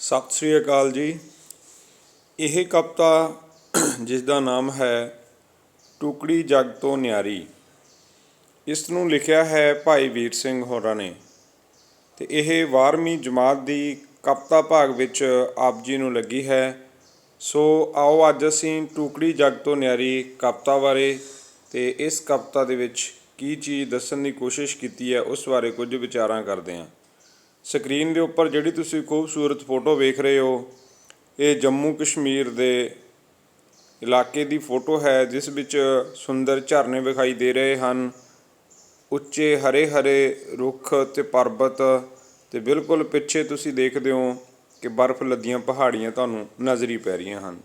ਸਤਿ ਸ੍ਰੀ ਅਕਾਲ ਜੀ। ਇਹ ਕਵਿਤਾ ਜਿਸ ਦਾ ਨਾਮ ਹੈ ਟੁਕੜੀ ਜੱਗ ਤੋਂ ਨਿਆਰੀ, ਇਸ ਨੂੰ ਲਿਖਿਆ ਹੈ ਭਾਈ ਵੀਰ ਸਿੰਘ ਹੋਰਾਂ ਨੇ ਅਤੇ ਇਹ 12ਵੀਂ ਜਮਾਤ ਦੀ ਕਵਿਤਾ ਭਾਗ ਵਿੱਚ ਆਪ ਜੀ ਨੂੰ ਲੱਗੀ ਹੈ। ਸੋ ਆਓ ਅੱਜ ਅਸੀਂ ਟੁਕੜੀ ਜੱਗ ਤੋਂ ਨਿਆਰੀ ਕਵਿਤਾ ਬਾਰੇ ਅਤੇ ਇਸ ਕਵਿਤਾ ਦੇ ਵਿੱਚ ਕੀ ਚੀਜ਼ ਦੱਸਣ ਦੀ ਕੋਸ਼ਿਸ਼ ਕੀਤੀ ਹੈ ਉਸ ਬਾਰੇ ਕੁਝ ਵਿਚਾਰਾਂ ਕਰਦੇ ਹਾਂ। ਸਕਰੀਨ ਦੇ ਉੱਪਰ ਜਿਹੜੀ ਤੁਸੀਂ ਖੂਬਸੂਰਤ ਫੋਟੋ ਵੇਖ ਰਹੇ ਹੋ, ਇਹ ਜੰਮੂ ਕਸ਼ਮੀਰ ਦੇ ਇਲਾਕੇ ਦੀ ਫੋਟੋ ਹੈ, ਜਿਸ ਵਿੱਚ ਸੁੰਦਰ ਝਰਨੇ ਵਿਖਾਈ ਦੇ ਰਹੇ ਹਨ, ਉੱਚੇ ਹਰੇ ਹਰੇ ਰੁੱਖ ਅਤੇ ਪਰਬਤ, ਅਤੇ ਬਿਲਕੁਲ ਪਿੱਛੇ ਤੁਸੀਂ ਦੇਖਦੇ ਹੋ ਕਿ ਬਰਫ਼ ਲੱਦੀਆਂ ਪਹਾੜੀਆਂ ਤੁਹਾਨੂੰ ਨਜ਼ਰੀ ਪੈ ਰਹੀਆਂ ਹਨ।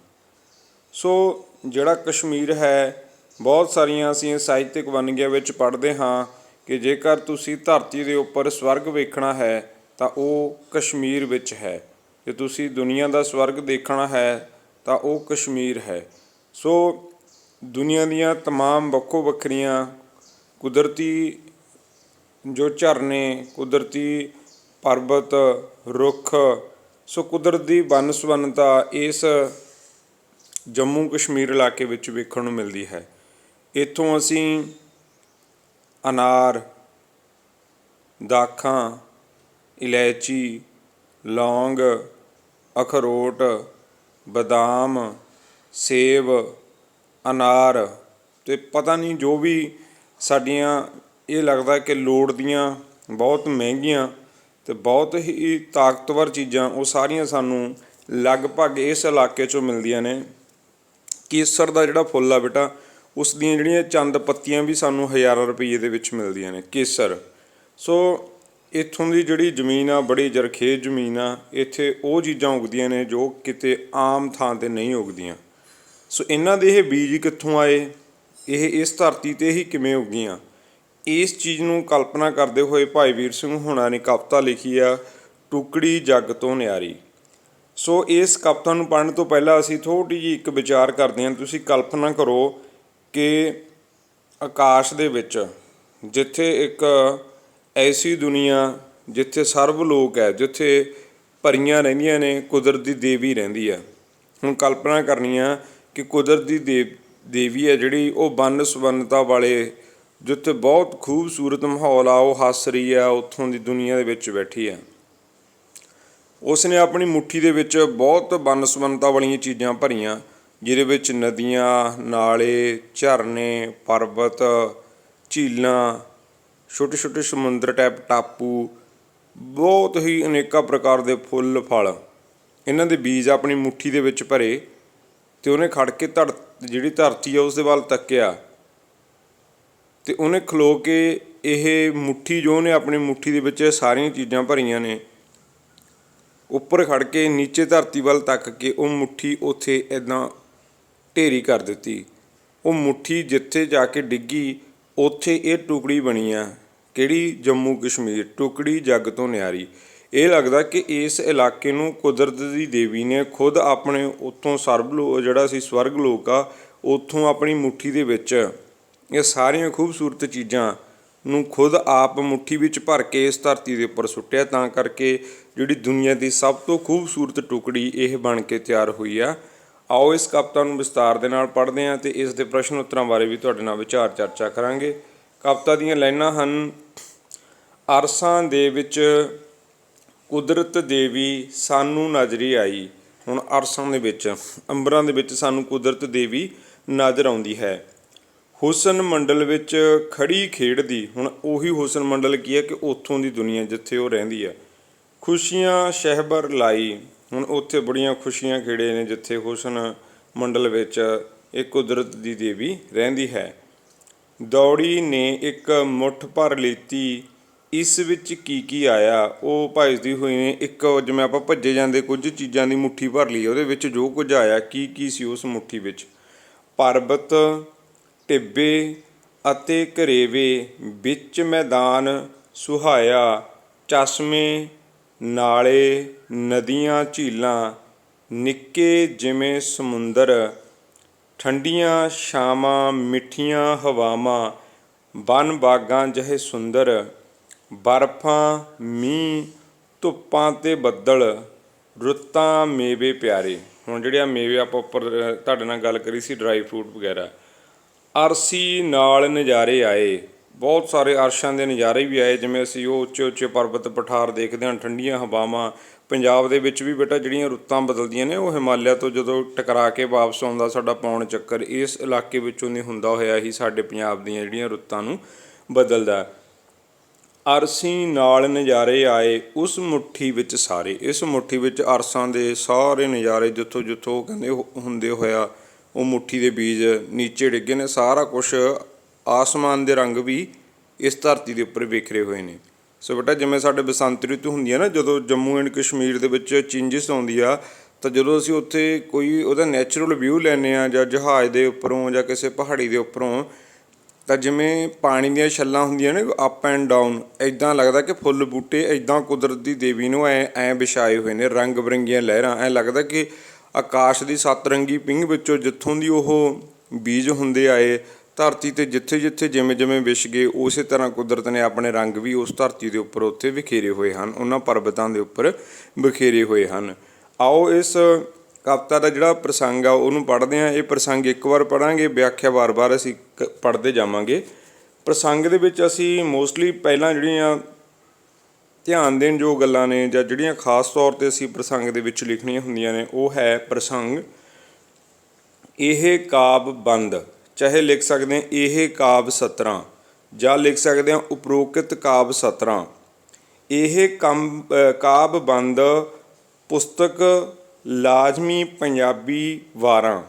ਸੋ ਜਿਹੜਾ ਕਸ਼ਮੀਰ ਹੈ, ਬਹੁਤ ਸਾਰੀਆਂ ਅਸੀਂ ਸਾਹਿਤਕ ਵੰਨਗੀਆਂ ਵਿੱਚ ਪੜ੍ਹਦੇ ਹਾਂ ਕਿ ਜੇਕਰ ਤੁਸੀਂ ਧਰਤੀ ਦੇ ਉੱਪਰ ਸਵਰਗ ਵੇਖਣਾ ਹੈ ਤਾਂ ਉਹ ਕਸ਼ਮੀਰ ਵਿੱਚ ਹੈ, ਜੇ ਤੁਸੀਂ ਦੁਨੀਆ ਦਾ ਸਵਰਗ ਦੇਖਣਾ ਹੈ ਤਾਂ ਉਹ ਕਸ਼ਮੀਰ ਹੈ। ਸੋ ਦੁਨੀਆ ਦੀਆਂ ਤਮਾਮ ਵੱਖੋ ਵੱਖਰੀਆਂ ਕੁਦਰਤੀ ਜੋ ਝਰਨੇ, ਕੁਦਰਤੀ ਪਰਬਤ, ਰੁੱਖ, ਸੋ ਕੁਦਰਤ ਦੀ ਵੰਨ ਸੁਵੰਨਤਾ ਇਸ ਜੰਮੂ ਕਸ਼ਮੀਰ ਇਲਾਕੇ ਵਿੱਚ ਵੇਖਣ ਨੂੰ ਮਿਲਦੀ ਹੈ। ਇੱਥੋਂ ਅਸੀਂ ਅਨਾਰ, ਦਾਖਾਂ, ਇਲਾਇਚੀ, ਲੌਂਗ, ਅਖਰੋਟ, ਬਦਾਮ, ਸੇਬ, ਅਨਾਰ ਅਤੇ ਪਤਾ ਨਹੀਂ ਜੋ ਵੀ ਸਾਡੀਆਂ ਇਹ ਲੱਗਦਾ ਕਿ ਲੋੜ ਦੀਆਂ ਬਹੁਤ ਮਹਿੰਗੀਆਂ ਅਤੇ ਬਹੁਤ ਹੀ ਤਾਕਤਵਰ ਚੀਜ਼ਾਂ, ਉਹ ਸਾਰੀਆਂ ਸਾਨੂੰ ਲਗਭਗ ਇਸ ਇਲਾਕੇ 'ਚੋਂ ਮਿਲਦੀਆਂ ਨੇ। ਕੇਸਰ ਦਾ ਜਿਹੜਾ ਫੁੱਲ ਆ ਬੇਟਾ, ਉਸ ਦੀਆਂ ਜਿਹੜੀਆਂ ਚੰਦ ਪੱਤੀਆਂ ਵੀ ਸਾਨੂੰ ਹਜ਼ਾਰਾਂ ਰੁਪਈਏ ਦੇ ਵਿੱਚ ਮਿਲਦੀਆਂ ਨੇ, ਕੇਸਰ। ਸੋ ਇੱਥੋਂ ਦੀ ਜਿਹੜੀ ਜ਼ਮੀਨ ਆ ਬੜੀ ਜ਼ਰਖੇਜ਼ ਜ਼ਮੀਨ ਆ, ਇੱਥੇ ਉਹ ਚੀਜ਼ਾਂ ਉਗਦੀਆਂ ਨੇ ਜੋ ਕਿਤੇ ਆਮ ਥਾਂ 'ਤੇ ਨਹੀਂ ਉਗਦੀਆਂ। ਸੋ ਇਹਨਾਂ ਦੇ ਇਹ ਬੀਜ ਕਿੱਥੋਂ ਆਏ, ਇਹ ਇਸ ਧਰਤੀ 'ਤੇ ਹੀ ਕਿਵੇਂ ਉੱਗੀਆਂ, ਇਸ ਚੀਜ਼ ਨੂੰ ਕਲਪਨਾ ਕਰਦੇ ਹੋਏ ਭਾਈ ਵੀਰ ਸਿੰਘ ਹੋਣਾ ਨੇ ਕਵਿਤਾ ਲਿਖੀ ਆ ਟੁਕੜੀ ਜੱਗ ਤੋਂ ਨਿਆਰੀ। ਸੋ ਇਸ ਕਵਿਤਾ ਨੂੰ ਪੜ੍ਹਨ ਤੋਂ ਪਹਿਲਾਂ ਅਸੀਂ ਥੋੜ੍ਹੀ ਜਿਹੀ ਇੱਕ ਵਿਚਾਰ ਕਰਦੇ ਹਾਂ। ਤੁਸੀਂ ਕਲਪਨਾ ਕਰੋ ਕਿ ਆਕਾਸ਼ ਦੇ ਵਿੱਚ ਜਿੱਥੇ ਇੱਕ ਐਸੀ ਦੁਨੀਆ ਜਿੱਥੇ ਸਰਬ ਲੋਕ ਹੈ, ਜਿੱਥੇ ਪਰੀਆਂ ਰਹਿੰਦੀਆਂ ਨੇ, ਕੁਦਰਤ ਦੀ ਦੇਵੀ ਰਹਿੰਦੀ ਆ। ਹੁਣ ਕਲਪਨਾ ਕਰਨੀ ਆ ਕਿ ਕੁਦਰਤ ਦੀ ਦੇਵੀ ਹੈ ਜਿਹੜੀ, ਉਹ ਵੰਨ ਸੁਵੰਨਤਾ ਵਾਲੇ ਜਿੱਥੇ ਬਹੁਤ ਖੂਬਸੂਰਤ ਮਾਹੌਲ ਆ, ਉਹ ਹੱਸ ਰਹੀ ਆ, ਉੱਥੋਂ ਦੀ ਦੁਨੀਆ ਦੇ ਵਿੱਚ ਬੈਠੀ ਆ। ਉਸ ਨੇ ਆਪਣੀ ਮੁੱਠੀ ਦੇ ਵਿੱਚ ਬਹੁਤ ਵੰਨ ਸੁਵੰਨਤਾ ਵਾਲੀਆਂ ਚੀਜ਼ਾਂ ਭਰੀਆਂ, ਜਿਹਦੇ ਵਿੱਚ ਨਦੀਆਂ, ਨਾਲੇ, ਝਰਨੇ, ਪਰਬਤ, ਝੀਲਾਂ, ਛੋਟੇ ਛੋਟੇ ਸਮੁੰਦਰ ਟਾਈਪ ਟਾਪੂ, ਬਹੁਤ ਹੀ ਅਨੇਕਾਂ ਪ੍ਰਕਾਰ ਦੇ ਫੁੱਲ ਫਲ, ਇਹਨਾਂ ਦੇ ਬੀਜ ਆਪਣੀ ਮੁੱਠੀ ਦੇ ਵਿੱਚ ਭਰੇ। ਅਤੇ ਉਹਨੇ ਖੜ ਕੇ ਜਿਹੜੀ ਧਰਤੀ ਆ ਉਸ ਦੇ ਵੱਲ ਤੱਕਿਆ ਅਤੇ ਉਹਨੇ ਖਲੋ ਕੇ ਇਹ ਮੁੱਠੀ ਜੋ ਉਹਨੇ ਆਪਣੀ ਮੁੱਠੀ ਦੇ ਵਿੱਚ ਸਾਰੀਆਂ ਚੀਜ਼ਾਂ ਭਰੀਆਂ ਨੇ, ਉੱਪਰ ਖੜ ਕੇ ਨੀਚੇ ਧਰਤੀ ਵੱਲ ਤੱਕ ਕੇ ਉਹ ਮੁੱਠੀ ਉੱਥੇ ਇੱਦਾਂ ਢੇਰੀ ਕਰ ਦਿੱਤੀ। ਉਹ ਮੁੱਠੀ ਜਿੱਥੇ ਜਾ ਕੇ ਡਿੱਗੀ ਉੱਥੇ ਇਹ ਟੁਕੜੀ ਬਣੀ ਆ, ਕਿਹੜੀ? ਜੰਮੂ ਕਸ਼ਮੀਰ, ਟੁਕੜੀ ਜੱਗ ਤੋਂ ਨਿਆਰੀ। ਇਹ ਲੱਗਦਾ ਕਿ ਇਸ ਇਲਾਕੇ ਨੂੰ ਕੁਦਰਤ ਦੀ ਦੇਵੀ ਨੇ ਖੁਦ ਆਪਣੇ ਉੱਥੋਂ ਜਿਹੜਾ ਸੀ ਸਵਰਗ ਲੋਕ ਆ, ਉੱਥੋਂ ਆਪਣੀ ਮੁੱਠੀ ਦੇ ਵਿੱਚ ਇਹ ਸਾਰੀਆਂ ਖੂਬਸੂਰਤ ਚੀਜ਼ਾਂ ਨੂੰ ਖੁਦ ਆਪ ਮੁੱਠੀ ਵਿੱਚ ਭਰ ਕੇ ਇਸ ਧਰਤੀ ਦੇ ਉੱਪਰ ਸੁੱਟਿਆ, ਤਾਂ ਕਰਕੇ ਜਿਹੜੀ ਦੁਨੀਆ ਦੀ ਸਭ ਤੋਂ ਖੂਬਸੂਰਤ ਟੁਕੜੀ ਇਹ ਬਣ ਕੇ ਤਿਆਰ ਹੋਈ ਆ। ਆਓ ਇਸ ਕਵਿਤਾ ਨੂੰ ਵਿਸਤਾਰ ਦੇ ਨਾਲ ਪੜ੍ਹਦੇ ਹਾਂ ਅਤੇ ਇਸ ਦੇ ਪ੍ਰਸ਼ਨ ਉੱਤਰਾਂ ਬਾਰੇ ਵੀ ਤੁਹਾਡੇ ਨਾਲ ਵਿਚਾਰ ਚਰਚਾ ਕਰਾਂਗੇ। ਕਵਿਤਾ ਦੀਆਂ ਲਾਈਨਾਂ ਹਨ। ਅਰਸਾਂ ਦੇ ਵਿੱਚ ਕੁਦਰਤ ਦੇਵੀ ਸਾਨੂੰ ਨਜ਼ਰੀ ਆਈ। ਹੁਣ ਅਰਸਾਂ ਦੇ ਵਿੱਚ, ਅੰਬਰਾਂ ਦੇ ਵਿੱਚ ਸਾਨੂੰ ਕੁਦਰਤ ਦੇਵੀ ਨਜ਼ਰ ਆਉਂਦੀ ਹੈ। ਹੁਸਨ ਮੰਡਲ ਵਿੱਚ ਖੜੀ ਖੇਡਦੀ, ਹੁਣ ਉਹੀ ਹੁਸਨ ਮੰਡਲ ਕੀ ਹੈ ਕਿ ਉੱਥੋਂ ਦੀ ਦੁਨੀਆ ਜਿੱਥੇ ਉਹ ਰਹਿੰਦੀ ਆ। ਖੁਸ਼ੀਆਂ ਸ਼ਹਿਬਰ ਲਾਈ, ਹੁਣ ਉੱਥੇ ਬੜੀਆਂ ਖੁਸ਼ੀਆਂ ਖੇੜੇ ਨੇ ਜਿੱਥੇ ਹੁਸਨ ਮੰਡਲ ਵਿੱਚ ਇਹ ਕੁਦਰਤ ਦੀ ਦੇਵੀ ਰਹਿੰਦੀ ਹੈ। ਦੌੜੀ ਨੇ ਇੱਕ ਮੁੱਠ ਭਰ ਲੀਤੀ, ਇਸ ਵਿੱਚ ਕੀ ਕੀ ਆਇਆ, ਉਹ ਭੱਜਦੀ ਹੋਈ ਨੇ ਇੱਕ, ਜਿਵੇਂ ਆਪਾਂ ਭੱਜੇ ਜਾਂਦੇ ਕੁਝ ਚੀਜ਼ਾਂ ਦੀ ਮੁੱਠੀ ਭਰ ਲਈ, ਉਹਦੇ ਵਿੱਚ ਜੋ ਕੁਝ ਆਇਆ ਕੀ ਕੀ ਸੀ ਉਸ ਮੁੱਠੀ ਵਿੱਚ। ਪਰਬਤ, ਟਿੱਬੇ ਅਤੇ ਘਰੇਵੇ, ਵਿੱਚ ਮੈਦਾਨ ਸੁਹਾਇਆ, ਚਸ਼ਮੇ, ਨਾਲੇ, ਨਦੀਆਂ, ਝੀਲਾਂ, ਨਿੱਕੇ ਜਿਵੇਂ ਸਮੁੰਦਰ, ਠੰਡੀਆਂ ਛਾਵਾਂ, ਮਿੱਠੀਆਂ ਹਵਾਵਾਂ, ਵਨ ਬਾਗਾਂ ਜਿਹੇ ਸੁੰਦਰ, ਬਰਫਾਂ, ਮੀਂਹ, ਧੁੱਪਾਂ ਅਤੇ ਬੱਦਲ, ਰੁੱਤਾਂ ਮੇਵੇ ਪਿਆਰੇ। ਹੁਣ ਜਿਹੜੇ ਆ ਮੇਵੇ ਆਪਾਂ ਉੱਪਰ ਤੁਹਾਡੇ ਨਾਲ ਗੱਲ ਕਰੀ ਸੀ, ਡਰਾਈ ਫਰੂਟ ਵਗੈਰਾ। ਅਰਸੀ ਨਾਲ ਨਜ਼ਾਰੇ ਆਏ, ਬਹੁਤ ਸਾਰੇ ਅਰਸ਼ਾਂ ਦੇ ਨਜ਼ਾਰੇ ਵੀ ਆਏ, ਜਿਵੇਂ ਅਸੀਂ ਉਹ ਉੱਚੇ ਉੱਚੇ ਪਰਬਤ ਪਠਾਰ ਦੇਖਦੇ ਹਾਂ, ਠੰਡੀਆਂ ਹਵਾਵਾਂ। ਪੰਜਾਬ ਦੇ ਵਿੱਚ ਵੀ ਬੇਟਾ ਜਿਹੜੀਆਂ ਰੁੱਤਾਂ ਬਦਲਦੀਆਂ ਨੇ, ਉਹ ਹਿਮਾਲਿਆ ਤੋਂ ਜਦੋਂ ਟਕਰਾ ਕੇ ਵਾਪਸ ਆਉਂਦਾ ਸਾਡਾ ਪੌਣ ਚੱਕਰ, ਇਸ ਇਲਾਕੇ ਵਿੱਚੋਂ ਦੀ ਹੁੰਦਾ ਹੋਇਆ ਹੀ ਸਾਡੇ ਪੰਜਾਬ ਦੀਆਂ ਜਿਹੜੀਆਂ ਰੁੱਤਾਂ ਨੂੰ ਬਦਲਦਾ। ਅਰਸੀ ਨਾਲ ਨਜ਼ਾਰੇ ਆਏ ਉਸ ਮੁੱਠੀ ਵਿੱਚ ਸਾਰੇ, ਇਸ ਮੁੱਠੀ ਵਿੱਚ ਅਰਸਾਂ ਦੇ ਸਾਰੇ ਨਜ਼ਾਰੇ ਜਿੱਥੋਂ ਜਿੱਥੋਂ ਕਹਿੰਦੇ ਹੁੰਦੇ ਹੋਇਆ ਉਹ ਮੁੱਠੀ ਦੇ ਬੀਜ ਨੀਚੇ ਡਿੱਗੇ ਨੇ। ਸਾਰਾ ਕੁਛ ਆਸਮਾਨ ਦੇ ਰੰਗ ਵੀ ਇਸ ਧਰਤੀ ਦੇ ਉੱਪਰ ਬਿਖਰੇ ਹੋਏ ਨੇ। ਸੋ ਬੇਟਾ ਜਿਵੇਂ ਸਾਡੇ ਬਸੰਤ ਰਿਤੂ ਹੁੰਦੀ ਹੈ ਨਾ, ਜਦੋਂ ਜੰਮੂ ਐਂਡ ਕਸ਼ਮੀਰ ਦੇ ਵਿੱਚ ਚੇਂਜਿਸ ਆਉਂਦੀ ਆ, ਤਾਂ ਜਦੋਂ ਅਸੀਂ ਉੱਥੇ ਕੋਈ ਉਹਦਾ ਨੈਚੁਰਲ ਵਿਊ ਲੈਂਦੇ ਹਾਂ, ਜਾਂ ਜਹਾਜ਼ ਦੇ ਉੱਪਰੋਂ ਜਾਂ ਕਿਸੇ ਪਹਾੜੀ ਦੇ ਉੱਪਰੋਂ, ਤਾਂ ਜਿਵੇਂ ਪਾਣੀ ਦੀਆਂ ਛੱਲਾਂ ਹੁੰਦੀਆਂ ਨੇ ਅਪ ਐਂਡ ਡਾਊਨ, ਇੱਦਾਂ ਲੱਗਦਾ ਕਿ ਫੁੱਲ ਬੂਟੇ ਇੱਦਾਂ ਕੁਦਰਤ ਦੀ ਦੇਵੀ ਨੂੰ ਐਂ ਵਿਛਾਏ ਹੋਏ ਨੇ, ਰੰਗ ਬਰੰਗੀਆਂ ਲਹਿਰਾਂ। ਐਂ ਲੱਗਦਾ ਕਿ ਆਕਾਸ਼ ਦੀ ਸੱਤ ਰੰਗੀ ਪਿੰਗ ਵਿੱਚੋਂ ਜਿੱਥੋਂ ਦੀ ਉਹ ਬੀਜ ਹੁੰਦੇ ਆਏ, ਧਰਤੀ 'ਤੇ ਜਿੱਥੇ ਜਿੱਥੇ ਜਿਵੇਂ ਜਿਵੇਂ ਵਿਛ ਗਏ, ਉਸੇ ਤਰ੍ਹਾਂ ਕੁਦਰਤ ਨੇ ਆਪਣੇ ਰੰਗ ਵੀ ਉਸ ਧਰਤੀ ਦੇ ਉੱਪਰ ਉੱਥੇ ਬਿਖੇਰੇ ਹੋਏ ਹਨ, ਉਹਨਾਂ ਪਰਬਤਾਂ ਦੇ ਉੱਪਰ ਬਿਖੇਰੇ ਹੋਏ ਹਨ। ਆਓ ਇਸ ਕਵਿਤਾ ਦਾ ਜਿਹੜਾ ਪ੍ਰਸੰਗ ਆ ਉਹਨੂੰ ਪੜ੍ਹਦੇ ਹਾਂ। ਇਹ ਪ੍ਰਸੰਗ ਇੱਕ ਵਾਰ ਪੜ੍ਹਾਂਗੇ, ਵਿਆਖਿਆ ਵਾਰ-ਵਾਰ ਅਸੀਂ ਪੜ੍ਹਦੇ ਜਾਵਾਂਗੇ। ਪ੍ਰਸੰਗ ਦੇ ਵਿੱਚ ਅਸੀਂ ਮੋਸਟਲੀ ਪਹਿਲਾਂ ਜਿਹੜੀਆਂ ਧਿਆਨ ਦੇਣ ਯੋਗ ਗੱਲਾਂ ਨੇ, ਜਾਂ ਜਿਹੜੀਆਂ ਖਾਸ ਤੌਰ 'ਤੇ ਅਸੀਂ ਪ੍ਰਸੰਗ ਦੇ ਵਿੱਚ ਲਿਖਣੀਆਂ ਹੁੰਦੀਆਂ ਨੇ, ਉਹ ਹੈ ਪ੍ਰਸੰਗ ਇਹ ਕਾਵਿ ਬੰਦ। ਚਾਹੇ ਲਿਖ ਸਕਦੇ ਹਾਂ ਇਹ ਕਾਵਿ ਸਤਰਾਂ, ਜਾਂ ਲਿਖ ਸਕਦੇ ਹਾਂ ਉਪਰੋਕਤ ਕਾਵਿ ਸਤਰਾਂ। ਇਹ ਕਾਵਿ ਬੰਦ ਪੁਸਤਕ ਲਾਜ਼ਮੀ ਪੰਜਾਬੀ ਵਾਰਾਂ।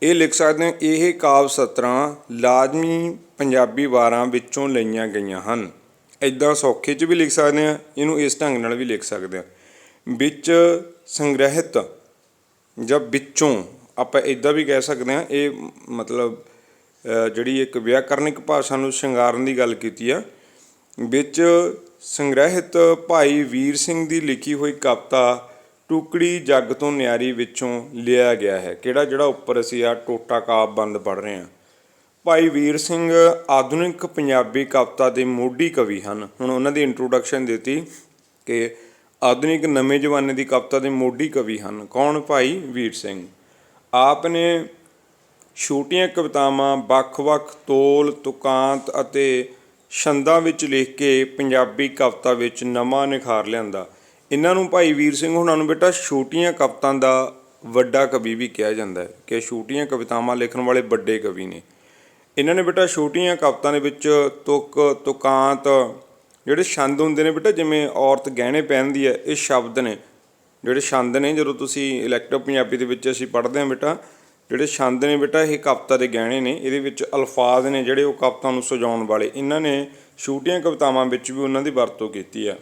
ਇਹ ਲਿਖ ਸਕਦੇ ਹਾਂ ਇਹ ਕਾਵਿ ਸਤਰਾਂ ਲਾਜ਼ਮੀ ਪੰਜਾਬੀ ਵਾਰਾਂ ਵਿੱਚੋਂ ਲਈਆਂ ਗਈਆਂ ਹਨ। ਇੱਦਾਂ ਸੌਖੇ 'ਚ ਵੀ ਲਿਖ ਸਕਦੇ ਹਾਂ, ਇਹਨੂੰ ਇਸ ਢੰਗ ਨਾਲ ਵੀ ਲਿਖ ਸਕਦੇ ਹਾਂ। ਵਿੱਚ ਸੰਗ੍ਰਹਿਤ ਜਾਂ ਵਿੱਚੋਂ ਆਪਾਂ ਇੱਦਾਂ ਵੀ ਕਹਿ ਸਕਦੇ ਹਾਂ। ਇਹ ਮਤਲਬ ਜਿਹੜੀ ਇੱਕ ਵਿਆਕਰਨਿਕ ਭਾਸ਼ਾ ਨੂੰ ਸ਼ਿੰਗਾਰਨ ਦੀ ਗੱਲ ਕੀਤੀ ਆ। ਵਿੱਚ ਸੰਗ੍ਰਹਿਤ ਭਾਈ ਵੀਰ ਸਿੰਘ ਦੀ ਲਿਖੀ ਹੋਈ ਕਵਿਤਾ ਟੁਕੜੀ ਜੱਗ ਤੋਂ ਨਿਆਰੀ ਵਿੱਚੋਂ ਲਿਆ ਗਿਆ ਹੈ। ਕਿਹੜਾ ਜਿਹੜਾ ਉੱਪਰ ਅਸੀਂ ਆ ਟੋਟਾ ਕਾਵਿ ਬੰਦ ਪੜ੍ਹ ਰਹੇ ਹਾਂ। ਭਾਈ ਵੀਰ ਸਿੰਘ ਆਧੁਨਿਕ ਪੰਜਾਬੀ ਕਵਿਤਾ ਦੇ ਮੋਢੀ ਕਵੀ ਹਨ। ਹੁਣ ਉਹਨਾਂ ਦੀ ਇੰਟਰੋਡਕਸ਼ਨ ਦਿੱਤੀ ਕਿ ਆਧੁਨਿਕ ਨਵੇਂ ਜ਼ਮਾਨੇ ਦੀ ਕਵਿਤਾ ਦੇ ਮੋਢੀ ਕਵੀ ਹਨ। ਕੌਣ? ਭਾਈ ਵੀਰ ਸਿੰਘ। ਆਪ ਨੇ ਛੋਟੀਆਂ ਕਵਿਤਾਵਾਂ ਵੱਖ-ਵੱਖ ਤੋਲ ਤੁਕਾਂਤ ਅਤੇ ਛੰਦਾਂ ਵਿੱਚ ਲਿਖ ਕੇ ਪੰਜਾਬੀ ਕਵਿਤਾ ਵਿੱਚ ਨਵਾਂ ਨਿਖਾਰ ਲਿਆਂਦਾ। ਇਹਨਾਂ ਨੂੰ ਭਾਈ ਵੀਰ ਸਿੰਘ ਹੁਣਾਂ ਨੂੰ ਬੇਟਾ ਛੋਟੀਆਂ ਕਵਿਤਾਵਾਂ ਦਾ ਵੱਡਾ ਕਵੀ ਵੀ ਕਿਹਾ ਜਾਂਦਾ ਹੈ, ਕਿ ਛੋਟੀਆਂ ਕਵਿਤਾਵਾਂ ਲਿਖਣ ਵਾਲੇ ਵੱਡੇ ਕਵੀ ਨੇ। ਇਹਨਾਂ ਨੇ ਬੇਟਾ ਛੋਟੀਆਂ ਕਵਿਤਾ ਦੇ ਵਿੱਚ ਤੁਕ ਤੁਕਾਂਤ, ਜਿਹੜੇ ਛੰਦ ਹੁੰਦੇ ਨੇ ਬੇਟਾ, ਜਿਵੇਂ ਔਰਤ ਗਹਿਣੇ ਪਹਿਨਦੀ ਹੈ, ਇਹ ਸ਼ਬਦ ਨੇ ਜਿਹੜੇ ਛੰਦ ਨੇ। ਜਦੋਂ ਤੁਸੀਂ ਇਲੈਕਟਿਵ ਪੰਜਾਬੀ ਦੇ ਵਿੱਚ ਅਸੀਂ ਪੜ੍ਹਦੇ ਹਾਂ ਬੇਟਾ, ਜਿਹੜੇ ਛੰਦ ਨੇ ਬੇਟਾ ਇਹ ਕਵਿਤਾ ਦੇ ਗਹਿਣੇ ਨੇ। ਇਹਦੇ ਵਿੱਚ ਅਲਫਾਜ਼ ਨੇ ਜਿਹੜੇ ਉਹ ਕਵਿਤਾ ਨੂੰ ਸਜਾਉਣ ਵਾਲੇ। ਇਹਨਾਂ ਨੇ ਛੋਟੀਆਂ ਕਵਿਤਾਵਾਂ ਵਿੱਚ ਵੀ ਉਹਨਾਂ ਦੀ ਵਰਤੋਂ ਕੀਤੀ ਆ।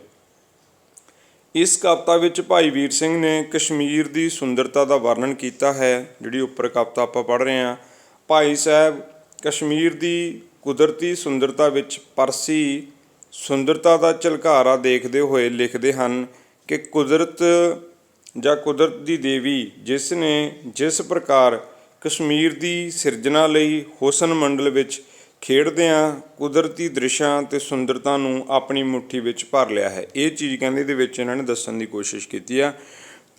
ਇਸ ਕਵਿਤਾ ਵਿੱਚ ਭਾਈ ਵੀਰ ਸਿੰਘ ਨੇ ਕਸ਼ਮੀਰ ਦੀ ਸੁੰਦਰਤਾ ਦਾ ਵਰਣਨ ਕੀਤਾ ਹੈ। ਜਿਹੜੀ ਉੱਪਰ ਕਵਿਤਾ ਆਪਾਂ ਪੜ੍ਹ ਰਹੇ ਹਾਂ, ਭਾਈ ਸਾਹਿਬ ਕਸ਼ਮੀਰ ਦੀ ਕੁਦਰਤੀ ਸੁੰਦਰਤਾ ਵਿੱਚ ਪਰਸੀ ਸੁੰਦਰਤਾ ਦਾ ਝਲਕਾਰਾ ਦੇਖਦੇ ਹੋਏ ਲਿਖਦੇ ਹਨ ਕਿ ਕੁਦਰਤ ਜਾਂ ਕੁਦਰਤ ਦੀ ਦੇਵੀ ਜਿਸ ਨੇ ਜਿਸ ਪ੍ਰਕਾਰ ਕਸ਼ਮੀਰ ਦੀ ਸਿਰਜਣਾ ਲਈ ਹੁਸਨ ਮੰਡਲ ਵਿੱਚ ਖੇਡਦਿਆਂ ਕੁਦਰਤੀ ਦ੍ਰਿਸ਼ਾਂ ਅਤੇ ਸੁੰਦਰਤਾ ਨੂੰ ਆਪਣੀ ਮੁੱਠੀ ਵਿੱਚ ਭਰ ਲਿਆ ਹੈ। ਇਹ ਚੀਜ਼ ਕਹਿੰਦੇ ਇਹਦੇ ਵਿੱਚ ਇਹਨਾਂ ਨੇ ਦੱਸਣ ਦੀ ਕੋਸ਼ਿਸ਼ ਕੀਤੀ ਆ।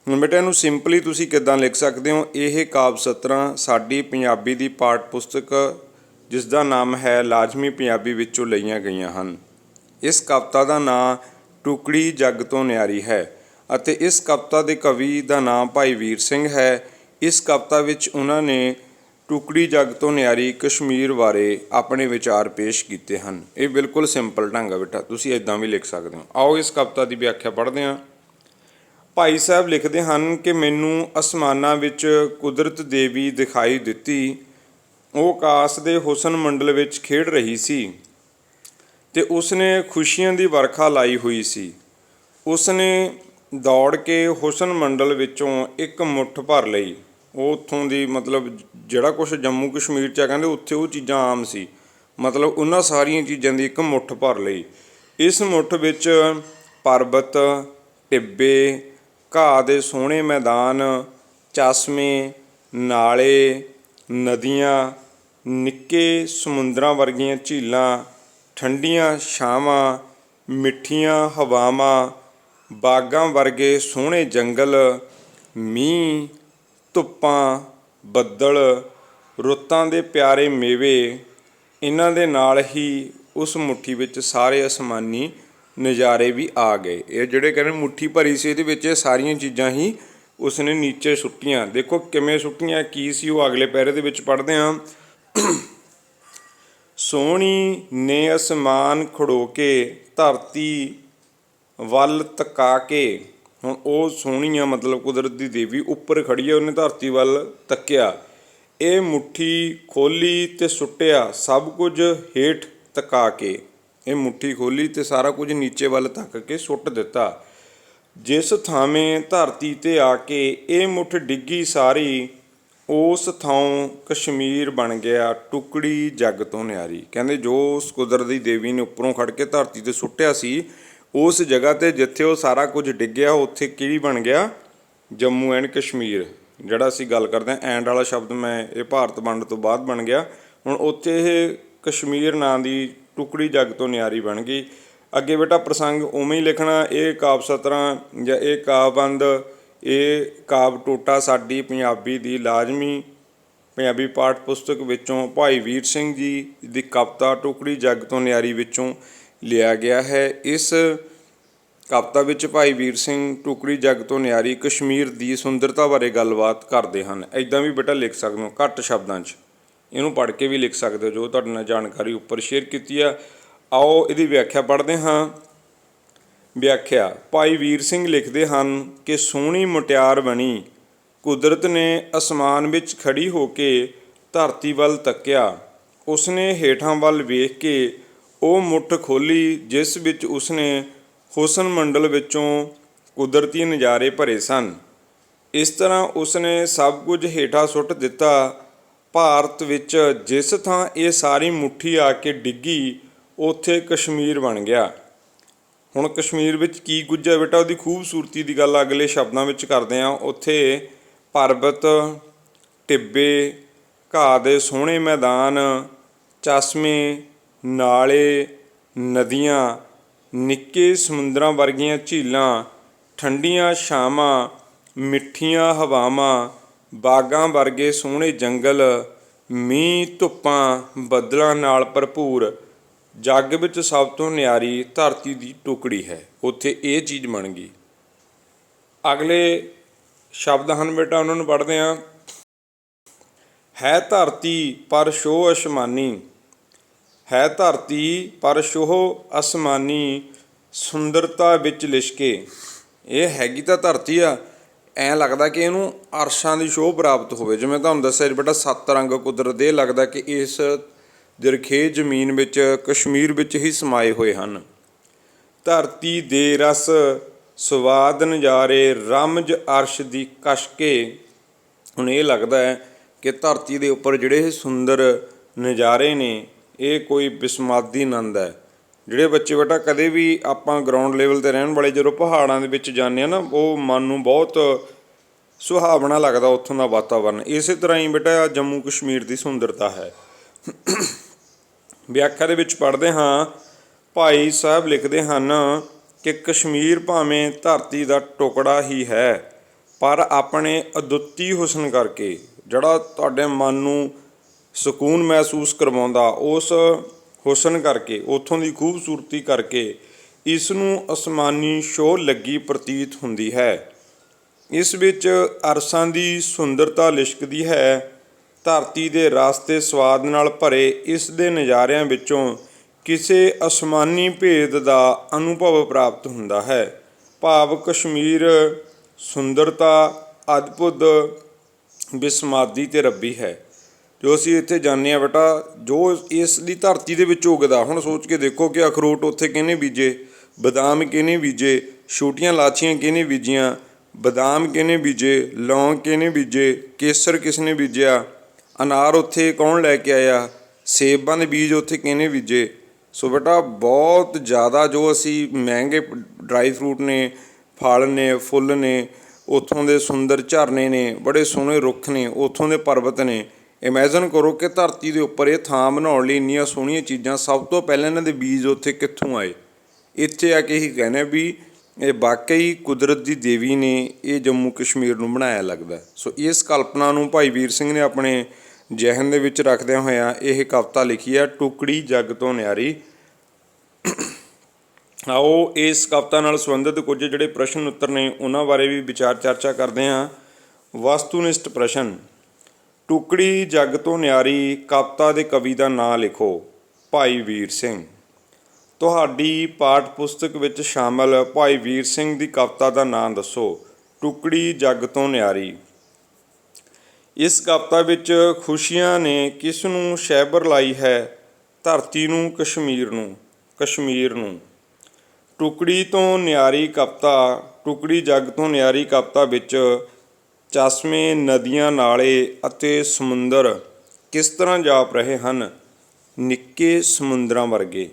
ਹੁਣ ਬੇਟਾ ਇਹਨੂੰ ਸਿੰਪਲੀ ਤੁਸੀਂ ਕਿੱਦਾਂ ਲਿਖ ਸਕਦੇ ਹੋ? ਇਹ ਕਾਵਿ ਸਤਰਾਂ ਸਾਡੀ ਪੰਜਾਬੀ ਦੀ ਪਾਠ ਪੁਸਤਕ ਜਿਸ ਦਾ ਨਾਮ ਹੈ ਲਾਜ਼ਮੀ ਪੰਜਾਬੀ ਵਿੱਚੋਂ ਲਈਆਂ ਗਈਆਂ ਹਨ। ਇਸ ਕਵਿਤਾ ਦਾ ਨਾਂ ਟੁਕੜੀ ਜੱਗ ਤੋਂ ਨਿਆਰੀ ਹੈ ਅਤੇ ਇਸ ਕਵਿਤਾ ਦੇ ਕਵੀ ਦਾ ਨਾਮ ਭਾਈ ਵੀਰ ਸਿੰਘ ਹੈ। ਇਸ ਕਵਿਤਾ ਵਿੱਚ ਉਹਨਾਂ ਨੇ ਟੁਕੜੀ ਜੱਗ ਤੋਂ ਨਿਆਰੀ ਕਸ਼ਮੀਰ ਬਾਰੇ ਆਪਣੇ ਵਿਚਾਰ ਪੇਸ਼ ਕੀਤੇ ਹਨ। ਇਹ ਬਿਲਕੁਲ ਸਿੰਪਲ ਢੰਗ ਹੈ ਬੇਟਾ, ਤੁਸੀਂ ਇੱਦਾਂ ਵੀ ਲਿਖ ਸਕਦੇ ਹੋ। ਆਓ ਇਸ ਕਵਿਤਾ ਦੀ ਵਿਆਖਿਆ ਪੜ੍ਹਦੇ ਹਾਂ। ਭਾਈ ਸਾਹਿਬ ਲਿਖਦੇ ਹਨ ਕਿ ਮੈਨੂੰ ਅਸਮਾਨਾਂ ਵਿੱਚ ਕੁਦਰਤ ਦੇਵੀ ਦਿਖਾਈ ਦਿੱਤੀ। ਉਹ ਆਕਾਸ਼ ਦੇ ਹੁਸਨ ਮੰਡਲ ਵਿੱਚ ਖੇਡ ਰਹੀ ਸੀ ਅਤੇ ਉਸਨੇ ਖੁਸ਼ੀਆਂ ਦੀ ਵਰਖਾ ਲਾਈ ਹੋਈ ਸੀ। ਉਸਨੇ ਦੌੜ ਕੇ ਹੁਸਨ ਮੰਡਲ ਵਿੱਚੋਂ ਇੱਕ ਮੁੱਠ ਭਰ ਲਈ। ਉਹ ਉੱਥੋਂ ਦੀ ਮਤਲਬ ਜਿਹੜਾ ਕੁਛ ਜੰਮੂ ਕਸ਼ਮੀਰ 'ਚ ਆ ਕਹਿੰਦੇ ਉੱਥੇ ਉਹ ਚੀਜ਼ਾਂ ਆਮ ਸੀ, ਮਤਲਬ ਉਹਨਾਂ ਸਾਰੀਆਂ ਚੀਜ਼ਾਂ ਦੀ ਇੱਕ ਮੁੱਠ ਭਰ ਲਈ। ਇਸ ਮੁੱਠ ਵਿੱਚ ਪਰਬਤ, ਟਿੱਬੇ, ਘਾਹ ਦੇ ਸੋਹਣੇ ਮੈਦਾਨ, ਚਸ਼ਮੇ, ਨਾਲੇ, ਨਦੀਆਂ, ਨਿੱਕੇ ਸਮੁੰਦਰਾਂ ਵਰਗੀਆਂ ਝੀਲਾਂ, ਠੰਡੀਆਂ ਛਾਵਾਂ, ਮਿੱਠੀਆਂ ਹਵਾਵਾਂ, ਬਾਗਾਂ ਵਰਗੇ ਸੋਹਣੇ ਜੰਗਲ, ਮੀਂਹ, ਧੁੱਪਾਂ, ਬੱਦਲ, ਰੁੱਤਾਂ ਦੇ ਪਿਆਰੇ ਮੇਵੇ, ਇਹਨਾਂ ਦੇ ਨਾਲ ਹੀ ਉਸ ਮੁੱਠੀ ਵਿੱਚ ਸਾਰੇ ਅਸਮਾਨੀ ਨਜ਼ਾਰੇ ਵੀ ਆ ਗਏ। ਇਹ ਜਿਹੜੇ ਕਹਿੰਦੇ ਮੁੱਠੀ ਭਰੀ ਸੀ, ਇਹਦੇ ਵਿੱਚ ਇਹ ਸਾਰੀਆਂ ਚੀਜ਼ਾਂ ਹੀ ਉਸਨੇ ਨੀਚੇ ਸੁੱਟੀਆਂ। ਦੇਖੋ ਕਿਵੇਂ ਸੁੱਟੀਆਂ, ਕੀ ਸੀ ਉਹ ਅਗਲੇ ਪੈਰੇ ਦੇ ਵਿੱਚ ਪੜ੍ਹਦੇ ਹਾਂ। ਸੋਹਣੀ ਨੇ ਅਸਮਾਨ ਖੜੋ ਕੇ, ਧਰਤੀ ਵੱਲ ਤਕਾ ਕੇ। ਹੁਣ ਉਹ ਸੋਹਣੀ ਆ, ਮਤਲਬ ਕੁਦਰਤ ਦੀ ਦੇਵੀ ਉੱਪਰ ਖੜੀ ਹੈ, ਉਹਨੇ ਧਰਤੀ ਵੱਲ ਤੱਕਿਆ। ਇਹ ਮੁੱਠੀ ਖੋਲ੍ਹੀ ਤੇ ਸੁੱਟਿਆ ਸਭ ਕੁਝ ਹੇਠ ਤਕਾ ਕੇ। ਇਹ ਮੁੱਠੀ ਖੋਲ੍ਹੀ ਤੇ ਸਾਰਾ ਕੁਝ ਨੀਚੇ ਵੱਲ ਤੱਕ ਕੇ ਸੁੱਟ ਦਿੱਤਾ। ਜਿਸ ਥਾਵੇਂ ਧਰਤੀ 'ਤੇ ਆ ਕੇ ਇਹ ਮੁੱਠ ਡਿੱਗੀ ਸਾਰੀ, ਉਸ ਥਾਂ ਕਸ਼ਮੀਰ ਬਣ ਗਿਆ ਟੁਕੜੀ ਜੱਗ ਤੋਂ ਨਿਆਰੀ। ਕਹਿੰਦੇ ਜੋ ਉਸ ਕੁਦਰਤ ਦੀ ਦੇਵੀ ਨੇ ਉੱਪਰੋਂ ਖੜ ਕੇ ਧਰਤੀ 'ਤੇ ਸੁੱਟਿਆ ਸੀ, ਉਸ ਜਗ੍ਹਾ 'ਤੇ ਜਿੱਥੇ ਉਹ ਸਾਰਾ ਕੁਝ ਡਿੱਗਿਆ, ਉੱਥੇ ਕਿਹੜੀ ਬਣ ਗਿਆ? ਜੰਮੂ ਐਂਡ ਕਸ਼ਮੀਰ। ਜਿਹੜਾ ਅਸੀਂ ਗੱਲ ਕਰਦੇ ਹਾਂ ਐਂਡ ਵਾਲਾ ਸ਼ਬਦ, ਮੈਂ ਇਹ ਭਾਰਤ ਵੰਡ ਤੋਂ ਬਾਅਦ ਬਣ ਗਿਆ। ਹੁਣ ਉੱਥੇ ਇਹ ਕਸ਼ਮੀਰ ਨਾਂ ਦੀ ਟੁਕੜੀ ਜੱਗ ਤੋਂ ਨਿਆਰੀ ਬਣ ਗਈ। ਅੱਗੇ ਬੇਟਾ ਪ੍ਰਸੰਗ ਉਵੇਂ ਹੀ ਲਿਖਣਾ। ਇਹ ਕਾਵਿ ਸਤਰਾਂ ਜਾਂ ਇਹ ਕਾਵਿਬੰਦ, ਇਹ ਕਾਵਿ ਟੋਟਾ ਸਾਡੀ ਪੰਜਾਬੀ ਦੀ ਲਾਜ਼ਮੀ ਪੰਜਾਬੀ ਪਾਠ ਪੁਸਤਕ ਵਿੱਚੋਂ ਭਾਈ ਵੀਰ ਸਿੰਘ ਜੀ ਦੀ ਕਵਿਤਾ ਟੁਕੜੀ ਜੱਗ ਤੋਂ ਨਿਆਰੀ ਵਿੱਚੋਂ ਲਿਆ ਗਿਆ ਹੈ। ਇਸ ਕਵਿਤਾ ਵਿੱਚ ਭਾਈ ਵੀਰ ਸਿੰਘ ਟੁਕੜੀ ਜੱਗ ਤੋਂ ਨਿਆਰੀ ਕਸ਼ਮੀਰ ਦੀ ਸੁੰਦਰਤਾ ਬਾਰੇ ਗੱਲਬਾਤ ਕਰਦੇ ਹਨ। ਇੱਦਾਂ ਵੀ ਬੇਟਾ ਲਿਖ ਸਕਦੇ ਹੋ ਘੱਟ ਸ਼ਬਦਾਂ 'ਚ, ਇਹਨੂੰ ਪੜ੍ਹ ਕੇ ਵੀ ਲਿਖ ਸਕਦੇ ਹੋ ਜੋ ਤੁਹਾਡੇ ਨਾਲ ਜਾਣਕਾਰੀ ਉੱਪਰ ਸ਼ੇਅਰ ਕੀਤੀ ਆ। ਆਓ ਇਹਦੀ ਵਿਆਖਿਆ ਪੜ੍ਹਦੇ ਹਾਂ। ਵਿਆਖਿਆ। ਭਾਈ ਵੀਰ ਸਿੰਘ ਲਿਖਦੇ ਹਨ ਕਿ ਸੋਹਣੀ ਮੁਟਿਆਰ ਬਣੀ, ਕੁਦਰਤ ਨੇ ਅਸਮਾਨ ਵਿੱਚ ਖੜੀ ਹੋ ਕੇ ਧਰਤੀ ਵੱਲ ਤੱਕਿਆ। ਉਸਨੇ ਹੇਠਾਂ ਵੱਲ ਵੇਖ ਕੇ ਉਹ ਮੁੱਠ ਖੋਲ੍ਹੀ ਜਿਸ ਵਿੱਚ ਉਸਨੇ ਹੁਸਨ ਮੰਡਲ ਵਿੱਚੋਂ ਕੁਦਰਤੀ ਨਜ਼ਾਰੇ ਭਰੇ ਸਨ। ਇਸ ਤਰ੍ਹਾਂ ਉਸਨੇ ਸਭ ਕੁਝ ਹੇਠਾਂ ਸੁੱਟ ਦਿੱਤਾ। ਭਾਰਤ ਵਿੱਚ ਜਿਸ ਥਾਂ ਇਹ ਸਾਰੀ ਮੁੱਠੀ ਆ ਕੇ ਡਿੱਗੀ, ਉੱਥੇ ਕਸ਼ਮੀਰ ਬਣ ਗਿਆ। ਹੁਣ ਕਸ਼ਮੀਰ ਵਿੱਚ ਕੀ ਕੁਝ ਹੈ ਬੇਟਾ? ਉਹਦੀ ਖੂਬਸੂਰਤੀ ਦੀ ਗੱਲ ਅਗਲੇ ਸ਼ਬਦਾਂ ਵਿੱਚ ਕਰਦੇ ਹਾਂ। ਉੱਥੇ ਪਰਬਤ, ਟਿੱਬੇ, ਘਾਹ ਦੇ ਸੋਹਣੇ ਮੈਦਾਨ, ਚਸ਼ਮੇ, ਨਾਲੇ, ਨਦੀਆਂ, ਨਿੱਕੇ ਸਮੁੰਦਰਾਂ ਵਰਗੀਆਂ ਝੀਲਾਂ, ਠੰਡੀਆਂ ਛਾਵਾਂ, ਮਿੱਠੀਆਂ ਹਵਾਵਾਂ, ਬਾਗਾਂ ਵਰਗੇ ਸੋਹਣੇ ਜੰਗਲ, ਮੀਂਹ, ਧੁੱਪਾਂ, ਬੱਦਲਾਂ ਨਾਲ ਭਰਪੂਰ ਜੱਗ ਵਿੱਚ ਸਭ ਤੋਂ ਨਿਆਰੀ ਧਰਤੀ ਦੀ ਟੁਕੜੀ ਹੈ। ਉੱਥੇ ਇਹ ਚੀਜ਼ ਬਣ ਗਈ। ਅਗਲੇ ਸ਼ਬਦ ਹਨ ਬੇਟਾ, ਉਹਨਾਂ ਨੂੰ ਪੜ੍ਹਦੇ ਹਾਂ। ਹੈ ਧਰਤੀ ਪਰ ਸ਼ੋਹ ਅਸਮਾਨੀ, ਹੈ ਧਰਤੀ ਪਰ ਸ਼ੋਹ ਅਸਮਾਨੀ, ਸੁੰਦਰਤਾ ਵਿੱਚ ਲਿਸ਼ਕੇ। ਇਹ ਹੈਗੀ ਤਾਂ ਧਰਤੀ ਆ, ਐਂ ਲੱਗਦਾ ਕਿ ਇਹਨੂੰ ਅਰਸ਼ਾਂ ਦੀ ਸ਼ੋਅ ਪ੍ਰਾਪਤ ਹੋਵੇ। ਜਿਵੇਂ ਤੁਹਾਨੂੰ ਦੱਸਿਆ ਬੇਟਾ 7 ਰੰਗ ਕੁਦਰਤ ਦੇ, ਲੱਗਦਾ ਕਿ ਇਸ ਜਰਖੇਜ਼ ਜ਼ਮੀਨ ਵਿੱਚ ਕਸ਼ਮੀਰ ਵਿੱਚ ਹੀ ਸਮਾਏ ਹੋਏ ਹਨ। ਧਰਤੀ ਦੇ ਰਸ ਸਵਾਦ ਨਜ਼ਾਰੇ, ਰਮਜ ਅਰਸ਼ ਦੀ ਕਸ਼ਕੇ। ਹੁਣ ਇਹ ਲੱਗਦਾ ਹੈ ਕਿ ਧਰਤੀ ਦੇ ਉੱਪਰ ਜਿਹੜੇ ਸੁੰਦਰ ਨਜ਼ਾਰੇ ਨੇ, ਇਹ ਕੋਈ ਬਿਸਮਾਦੀ ਆਨੰਦ ਹੈ। ਜਿਹੜੇ ਬੱਚੇ ਬੇਟਾ ਕਦੇ ਵੀ ਆਪਾਂ ਗਰਾਊਂਡ ਲੈਵਲ 'ਤੇ ਰਹਿਣ ਵਾਲੇ ਜਦੋਂ ਪਹਾੜਾਂ ਦੇ ਵਿੱਚ ਜਾਂਦੇ ਹਾਂ ਨਾ, ਉਹ ਮਨ ਨੂੰ ਬਹੁਤ ਸੁਹਾਵਣਾ ਲੱਗਦਾ ਉੱਥੋਂ ਦਾ ਵਾਤਾਵਰਨ। ਇਸੇ ਤਰ੍ਹਾਂ ਹੀ ਬੇਟਾ ਜੰਮੂ ਕਸ਼ਮੀਰ ਦੀ ਸੁੰਦਰਤਾ ਹੈ। ਵਿਆਖਿਆ ਦੇ ਵਿੱਚ ਪੜ੍ਹਦੇ ਹਾਂ। ਭਾਈ ਸਾਹਿਬ ਲਿਖਦੇ ਹਨ ਕਿ ਕਸ਼ਮੀਰ ਭਾਵੇਂ ਧਰਤੀ ਦਾ ਟੁਕੜਾ ਹੀ ਹੈ, ਪਰ ਆਪਣੇ ਅਦੁੱਤੀ ਹੁਸਨ ਕਰਕੇ, ਜਿਹੜਾ ਤੁਹਾਡੇ ਮਨ ਨੂੰ ਸਕੂਨ ਮਹਿਸੂਸ ਕਰਵਾਉਂਦਾ, ਉਸ ਹੁਸਨ ਕਰਕੇ, ਉੱਥੋਂ ਦੀ ਖੂਬਸੂਰਤੀ ਕਰਕੇ ਇਸ ਨੂੰ ਅਸਮਾਨੀ ਸ਼ੋਅ ਲੱਗੀ ਪ੍ਰਤੀਤ ਹੁੰਦੀ ਹੈ। ਇਸ ਵਿੱਚ ਅਰਸ਼ਾਂ ਦੀ ਸੁੰਦਰਤਾ ਲਿਸ਼ਕਦੀ ਹੈ। ਧਰਤੀ ਦੇ ਰਸ ਤੇ ਸਵਾਦ ਨਾਲ ਭਰੇ ਇਸ ਦੇ ਨਜ਼ਾਰਿਆਂ ਵਿੱਚੋਂ ਕਿਸੇ ਅਸਮਾਨੀ ਭੇਦ ਦਾ ਅਨੁਭਵ ਪ੍ਰਾਪਤ ਹੁੰਦਾ ਹੈ। ਭਾਵ ਕਸ਼ਮੀਰ ਸੁੰਦਰਤਾ ਅਦਭੁਤ, ਬਿਸਮਾਦੀ ਅਤੇ ਰੱਬੀ ਹੈ। ਜੋ ਅਸੀਂ ਇੱਥੇ ਜਾਂਦੇ ਹਾਂ ਬੇਟਾ, ਜੋ ਇਸ ਦੀ ਧਰਤੀ ਦੇ ਵਿੱਚ ਉੱਗਦਾ। ਹੁਣ ਸੋਚ ਕੇ ਦੇਖੋ ਕਿ ਅਖਰੋਟ ਉੱਥੇ ਕਿਹਨੇ ਬੀਜੇ, ਬਦਾਮ ਕਿਹਨੇ ਬੀਜੇ, ਛੋਟੀਆਂ ਲਾਚੀਆਂ ਕਿਹਨੇ ਬੀਜੀਆਂ, ਬਦਾਮ ਕਿਹਨੇ ਬੀਜੇ, ਲੌਂਗ ਕਿਹਨੇ ਬੀਜੇ, ਕੇਸਰ ਕਿਸ ਨੇ ਬੀਜਿਆ, ਅਨਾਰ ਉੱਥੇ ਕੌਣ ਲੈ ਕੇ ਆਇਆ, ਸੇਬਾਂ ਦੇ ਬੀਜ ਉੱਥੇ ਕਿਹਨੇ ਬੀਜੇ। ਸੋ ਬੇਟਾ ਬਹੁਤ ਜ਼ਿਆਦਾ ਜੋ ਅਸੀਂ ਮਹਿੰਗੇ ਡਰਾਈ ਫਰੂਟ ਨੇ, ਫਲ ਨੇ, ਫੁੱਲ ਨੇ, ਉੱਥੋਂ ਦੇ ਸੁੰਦਰ ਝਰਨੇ ਨੇ, ਬੜੇ ਸੋਹਣੇ ਰੁੱਖ ਨੇ, ਉੱਥੋਂ ਦੇ ਪਰਬਤ ਨੇ। ਇਮੈਜਨ ਕਰੋ ਕਿ ਧਰਤੀ ਦੇ ਉੱਪਰ ਇਹ ਥਾਂ ਬਣਾਉਣ ਲਈ ਇੰਨੀਆਂ ਸੋਹਣੀਆਂ ਚੀਜ਼ਾਂ, ਸਭ ਤੋਂ ਪਹਿਲਾਂ ਇਹਨਾਂ ਦੇ ਬੀਜ ਉੱਥੇ ਕਿੱਥੋਂ ਆਏ। ਇੱਥੇ ਆ ਕੇ ਹੀ ਕਹਿੰਦੇ ਵੀ ਇਹ ਵਾਕਈ ਕੁਦਰਤ ਦੀ ਦੇਵੀ ਨੇ ਇਹ ਜੰਮੂ ਕਸ਼ਮੀਰ ਨੂੰ ਬਣਾਇਆ ਲੱਗਦਾ। ਸੋ ਇਸ ਕਲਪਨਾ ਨੂੰ ਭਾਈ ਵੀਰ ਸਿੰਘ ਨੇ ਆਪਣੇ ਜ਼ਿਹਨ ਦੇ ਵਿੱਚ ਰੱਖਦਿਆਂ ਹੋਇਆਂ ਇਹ ਕਵਿਤਾ ਲਿਖੀ ਹੈ, ਟੁਕੜੀ ਜੱਗ ਤੋਂ ਨਿਆਰੀ। ਆਓ ਇਸ ਕਵਿਤਾ ਨਾਲ ਸੰਬੰਧਿਤ ਕੁਝ ਜਿਹੜੇ ਪ੍ਰਸ਼ਨ ਉੱਤਰ ਨੇ ਉਹਨਾਂ ਬਾਰੇ ਵੀ ਵਿਚਾਰ ਚਰਚਾ ਕਰਦੇ ਹਾਂ। ਵਸਤੂਨਿਸ਼ਟ ਪ੍ਰਸ਼ਨ। ਟੁਕੜੀ ਜੱਗ ਤੋਂ ਨਿਆਰੀ ਕਵਿਤਾ ਦੇ ਕਵੀ ਦਾ ਨਾਂ ਲਿਖੋ। ਭਾਈ ਵੀਰ ਸਿੰਘ। ਤੁਹਾਡੀ ਪਾਠ ਪੁਸਤਕ ਵਿੱਚ ਸ਼ਾਮਲ ਭਾਈ ਵੀਰ ਸਿੰਘ ਦੀ ਕਵਿਤਾ ਦਾ ਨਾਂ ਦੱਸੋ। ਟੁਕੜੀ ਜੱਗ ਤੋਂ ਨਿਆਰੀ। ਇਸ ਕਵਿਤਾ ਵਿੱਚ ਖੁਸ਼ੀਆਂ ਨੇ ਕਿਸ ਨੂੰ ਸ਼ੈਬਰ ਲਾਈ ਹੈ? ਧਰਤੀ ਨੂੰ, ਕਸ਼ਮੀਰ ਨੂੰ। ਟੁਕੜੀ ਤੋਂ ਨਿਆਰੀ ਕਵਿਤਾ, ਟੁਕੜੀ ਜੱਗ ਤੋਂ ਨਿਆਰੀ ਕਵਿਤਾ ਵਿੱਚ ਚਸ਼ਮੇ, ਨਦੀਆਂ, ਨਾਲੇ ਅਤੇ ਸਮੁੰਦਰ ਕਿਸ ਤਰ੍ਹਾਂ ਜਾਪ ਰਹੇ ਹਨ? ਨਿੱਕੇ ਸਮੁੰਦਰਾਂ ਵਰਗੇ।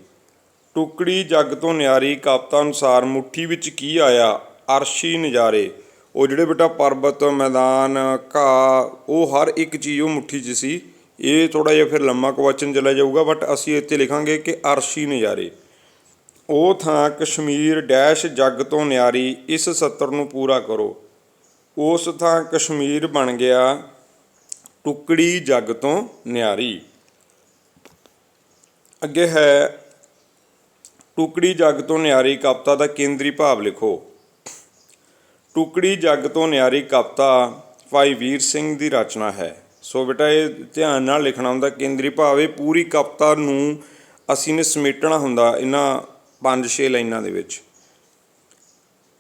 ਟੁਕੜੀ ਜੱਗ ਤੋਂ ਨਿਆਰੀ ਕਵਿਤਾ ਅਨੁਸਾਰ ਮੁੱਠੀ ਵਿੱਚ ਕੀ ਆਇਆ? ਅਰਸ਼ੀ ਨਜ਼ਾਰੇ। ਉਹ ਜਿਹੜੇ ਬੇਟਾ ਪਰਬਤ, ਮੈਦਾਨ, ਘਾਹ, ਉਹ ਹਰ ਇੱਕ ਚੀਜ਼ ਉਹ ਮੁੱਠੀ 'ਚ ਸੀ। ਇਹ ਥੋੜ੍ਹਾ ਜਿਹਾ ਫਿਰ ਲੰਮਾ ਕੁਐਸਚਨ ਚਲਾ ਜਾਊਗਾ, ਬਟ ਅਸੀਂ ਇੱਥੇ ਲਿਖਾਂਗੇ ਕਿ ਅਰਸ਼ੀ ਨਜ਼ਾਰੇ। ਉਹ ਥਾਂ ਕਸ਼ਮੀਰ ਡੈਸ਼ ਜੱਗ ਤੋਂ ਨਿਆਰੀ, ਇਸ ਸਤਰ ਨੂੰ ਪੂਰਾ ਕਰੋ। ਉਸ ਥਾਂ ਕਸ਼ਮੀਰ ਬਣ ਗਿਆ ਟੁਕੜੀ ਜੱਗ ਤੋਂ ਨਿਆਰੀ। ਅੱਗੇ ਹੈ ਟੁਕੜੀ ਜੱਗ ਤੋਂ ਨਿਆਰੀ ਕਵਿਤਾ ਦਾ ਕੇਂਦਰੀ ਭਾਵ ਲਿਖੋ। ਟੁਕੜੀ ਜੱਗ ਤੋਂ ਨਿਆਰੀ ਕਵਿਤਾ ਭਾਈ ਵੀਰ ਸਿੰਘ ਦੀ ਰਚਨਾ ਹੈ। ਸੋ ਬੇਟਾ ਇਹ ਧਿਆਨ ਨਾਲ ਲਿਖਣਾ ਹੁੰਦਾ। ਕੇਂਦਰੀ ਭਾਵ ਇਹ ਪੂਰੀ ਕਵਿਤਾ ਨੂੰ ਅਸੀਂ ਨੇ ਸਮੇਟਣਾ ਹੁੰਦਾ ਇਹਨਾਂ 5-6 ਲਾਈਨਾਂ ਦੇ ਵਿੱਚ।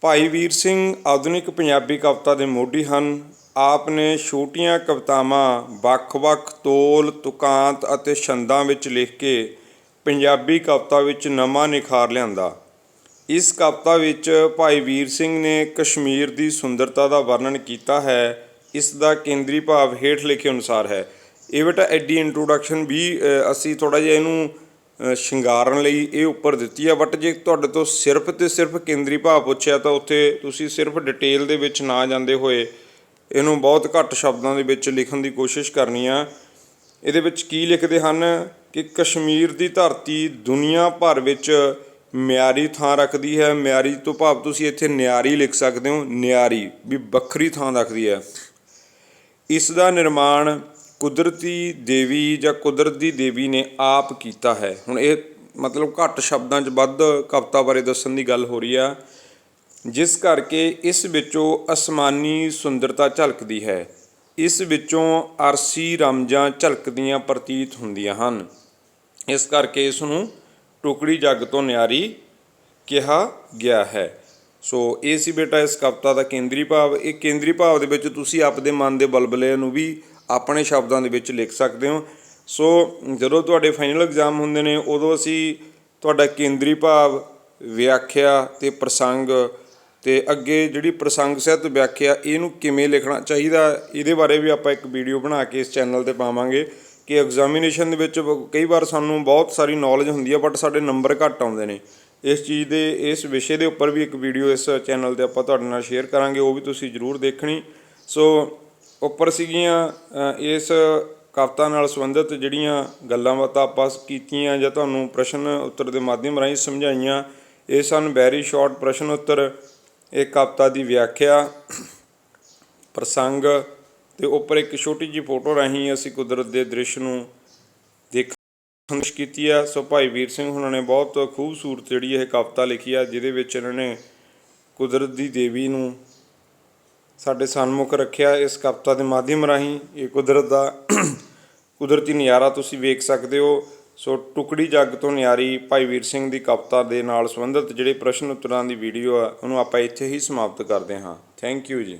ਭਾਈ ਵੀਰ ਸਿੰਘ ਆਧੁਨਿਕ ਪੰਜਾਬੀ ਕਵਿਤਾ ਦੇ ਮੋਢੀ ਹਨ। ਆਪ ਨੇ ਛੋਟੀਆਂ ਕਵਿਤਾਵਾਂ ਵੱਖ-ਵੱਖ ਤੋਲ, ਤੁਕਾਂਤ ਅਤੇ ਛੰਦਾਂ ਵਿੱਚ ਲਿਖ ਕੇ ਪੰਜਾਬੀ ਕਵਿਤਾ ਵਿੱਚ ਨਵਾਂ ਨਿਖਾਰ ਲਿਆਂਦਾ। ਇਸ ਕਵਿਤਾ ਵਿੱਚ ਭਾਈ ਵੀਰ ਸਿੰਘ ਨੇ ਕਸ਼ਮੀਰ ਦੀ ਸੁੰਦਰਤਾ ਦਾ ਵਰਣਨ ਕੀਤਾ ਹੈ। ਇਸ ਦਾ ਕੇਂਦਰੀ ਭਾਵ ਹੇਠ ਲਿਖੇ ਅਨੁਸਾਰ ਹੈ। ਇਹ ਬੇਟਾ ਐਡੀ ਇੰਟਰੋਡਕਸ਼ਨ ਵੀ ਅਸੀਂ ਥੋੜ੍ਹਾ ਜਿਹਾ ਇਹਨੂੰ ਸ਼ਿੰਗਾਰਨ ਲਈ ਇਹ ਉੱਪਰ ਦਿੱਤੀ ਆ, ਬਟ ਜੇ ਤੁਹਾਡੇ ਤੋਂ ਸਿਰਫ ਅਤੇ ਸਿਰਫ ਕੇਂਦਰੀ ਭਾਵ ਪੁੱਛਿਆ ਤਾਂ ਉੱਥੇ ਤੁਸੀਂ ਸਿਰਫ ਡਿਟੇਲ ਦੇ ਵਿੱਚ ਨਾ ਜਾਂਦੇ ਹੋਏ ਇਹਨੂੰ ਬਹੁਤ ਘੱਟ ਸ਼ਬਦਾਂ ਦੇ ਵਿੱਚ ਲਿਖਣ ਦੀ ਕੋਸ਼ਿਸ਼ ਕਰਨੀ ਆ। ਇਹਦੇ ਵਿੱਚ ਕੀ ਲਿਖਦੇ ਹਨ ਕਿ ਕਸ਼ਮੀਰ ਦੀ ਧਰਤੀ ਦੁਨੀਆ ਭਰ ਵਿੱਚ ਮਿਆਰੀ ਥਾਂ ਰੱਖਦੀ ਹੈ। ਮਿਆਰੀ ਤੋਂ ਭਾਵ ਤੁਸੀਂ ਇੱਥੇ ਨਿਆਰੀ ਲਿਖ ਸਕਦੇ ਹੋ। ਨਿਆਰੀ ਵੀ ਵੱਖਰੀ ਥਾਂ ਰੱਖਦੀ ਹੈ। ਇਸ ਦਾ ਨਿਰਮਾਣ ਕੁਦਰਤੀ ਦੇਵੀ ਜਾਂ ਕੁਦਰਤ ਦੀ ਦੇਵੀ ਨੇ ਆਪ ਕੀਤਾ ਹੈ। ਹੁਣ ਇਹ ਮਤਲਬ ਘੱਟ ਸ਼ਬਦਾਂ 'ਚ ਵੱਧ ਕਵਿਤਾ ਬਾਰੇ ਦੱਸਣ ਦੀ ਗੱਲ ਹੋ ਰਹੀ ਆ, ਜਿਸ ਕਰਕੇ ਇਸ ਵਿੱਚੋਂ ਅਸਮਾਨੀ ਸੁੰਦਰਤਾ ਝਲਕਦੀ ਹੈ। ਇਸ ਵਿੱਚੋਂ ਅਰਸੀ ਰਮਜ਼ਾਂ ਝਲਕਦੀਆਂ ਪ੍ਰਤੀਤ ਹੁੰਦੀਆਂ ਹਨ। ਇਸ ਕਰਕੇ ਇਸ ਨੂੰ ਟੁਕੜੀ ਜੱਗ ਤੋਂ ਨਿਆਰੀ ਕਿਹਾ ਗਿਆ ਹੈ। ਸੋ ਇਹ ਸੀ ਬੇਟਾ ਇਸ ਕਵਿਤਾ ਦਾ ਕੇਂਦਰੀ ਭਾਵ। ਇਹ ਕੇਂਦਰੀ ਭਾਵ ਦੇ ਵਿੱਚ ਤੁਸੀਂ ਆਪਦੇ ਮਨ ਦੇ ਬਲਬਲੇ ਨੂੰ ਵੀ ਆਪਣੇ ਸ਼ਬਦਾਂ ਦੇ ਵਿੱਚ ਲਿਖ ਸਕਦੇ ਹੋ। ਸੋ ਜਦੋਂ ਤੁਹਾਡੇ ਫਾਈਨਲ ਐਗਜ਼ਾਮ ਹੁੰਦੇ ਨੇ ਉਦੋਂ ਅਸੀਂ ਤੁਹਾਡਾ ਕੇਂਦਰੀ ਭਾਵ, ਵਿਆਖਿਆ ਅਤੇ ਪ੍ਰਸੰਗ ਅਤੇ ਅੱਗੇ ਜਿਹੜੀ ਪ੍ਰਸੰਗ ਸਹਿਤ ਵਿਆਖਿਆ ਇਹਨੂੰ ਕਿਵੇਂ ਲਿਖਣਾ ਚਾਹੀਦਾ ਇਹਦੇ ਬਾਰੇ ਵੀ ਆਪਾਂ ਇੱਕ ਵੀਡੀਓ ਬਣਾ ਕੇ ਇਸ ਚੈਨਲ 'ਤੇ ਪਾਵਾਂਗੇ। ਕਿ ਐਗਜ਼ਾਮੀਨੇਸ਼ਨ ਦੇ ਵਿੱਚ ਕਈ ਵਾਰ ਸਾਨੂੰ ਬਹੁਤ ਸਾਰੀ ਨੌਲੇਜ ਹੁੰਦੀ ਹੈ, ਬਟ ਸਾਡੇ ਨੰਬਰ ਘੱਟ ਆਉਂਦੇ ਨੇ। ਇਸ ਚੀਜ਼ ਦੇ, ਇਸ ਵਿਸ਼ੇ ਦੇ ਉੱਪਰ ਵੀ ਇੱਕ ਵੀਡੀਓ ਇਸ ਚੈਨਲ 'ਤੇ ਆਪਾਂ ਤੁਹਾਡੇ ਨਾਲ ਸ਼ੇਅਰ ਕਰਾਂਗੇ, ਉਹ ਵੀ ਤੁਸੀਂ ਜ਼ਰੂਰ ਦੇਖਣੀ। ਸੋ ਉੱਪਰ ਸੀਗੀਆਂ ਇਸ ਕਵਿਤਾ ਨਾਲ ਸੰਬੰਧਿਤ ਜਿਹੜੀਆਂ ਗੱਲਾਂ ਬਾਤਾਂ ਆਪਾਂ ਕੀਤੀਆਂ ਜਾਂ ਤੁਹਾਨੂੰ ਪ੍ਰਸ਼ਨ ਉੱਤਰ ਦੇ ਮਾਧਿਅਮ ਰਾਹੀਂ ਸਮਝਾਈਆਂ, ਇਹ ਸਨ ਵੈਰੀ ਸ਼ਾਰਟ ਪ੍ਰਸ਼ਨ ਉੱਤਰ। ਇਹ ਕਵਿਤਾ ਦੀ ਵਿਆਖਿਆ, ਪ੍ਰਸੰਗ ਅਤੇ ਉੱਪਰ ਇੱਕ ਛੋਟੀ ਜਿਹੀ ਫੋਟੋ ਰਾਹੀਂ ਅਸੀਂ ਕੁਦਰਤ ਦੇ ਦ੍ਰਿਸ਼ ਨੂੰ ਦੇਖਣ ਦੀ ਕੋਸ਼ਿਸ਼ ਕੀਤੀ ਆ। ਸੋ ਭਾਈ ਵੀਰ ਸਿੰਘ ਉਹਨਾਂ ਨੇ ਬਹੁਤ ਖੂਬਸੂਰਤ ਜਿਹੜੀ ਇਹ ਕਵਿਤਾ ਲਿਖੀ ਆ, ਜਿਹਦੇ ਵਿੱਚ ਇਹਨਾਂ ਨੇ ਕੁਦਰਤ ਦੀ ਦੇਵੀ ਨੂੰ ਸਾਡੇ ਸਨਮੁਖ ਰੱਖਿਆ। ਇਸ ਕਵਿਤਾ ਦੇ ਮਾਧਿਅਮ ਰਾਹੀਂ ਇਹ ਕੁਦਰਤ ਦਾ ਕੁਦਰਤੀ ਨਜ਼ਾਰਾ ਤੁਸੀਂ ਵੇਖ ਸਕਦੇ ਹੋ। ਸੋ ਟੁਕੜੀ ਜੱਗ ਤੋਂ ਨਿਆਰੀ ਭਾਈ ਵੀਰ ਸਿੰਘ ਦੀ ਕਵਿਤਾ ਦੇ ਨਾਲ ਸੰਬੰਧਿਤ ਜਿਹੜੇ ਪ੍ਰਸ਼ਨ ਉੱਤਰਾਂ ਦੀ ਵੀਡੀਓ ਆ ਉਹਨੂੰ ਆਪਾਂ ਇੱਥੇ ਹੀ ਸਮਾਪਤ ਕਰਦੇ ਹਾਂ। ਥੈਂਕ ਯੂ ਜੀ।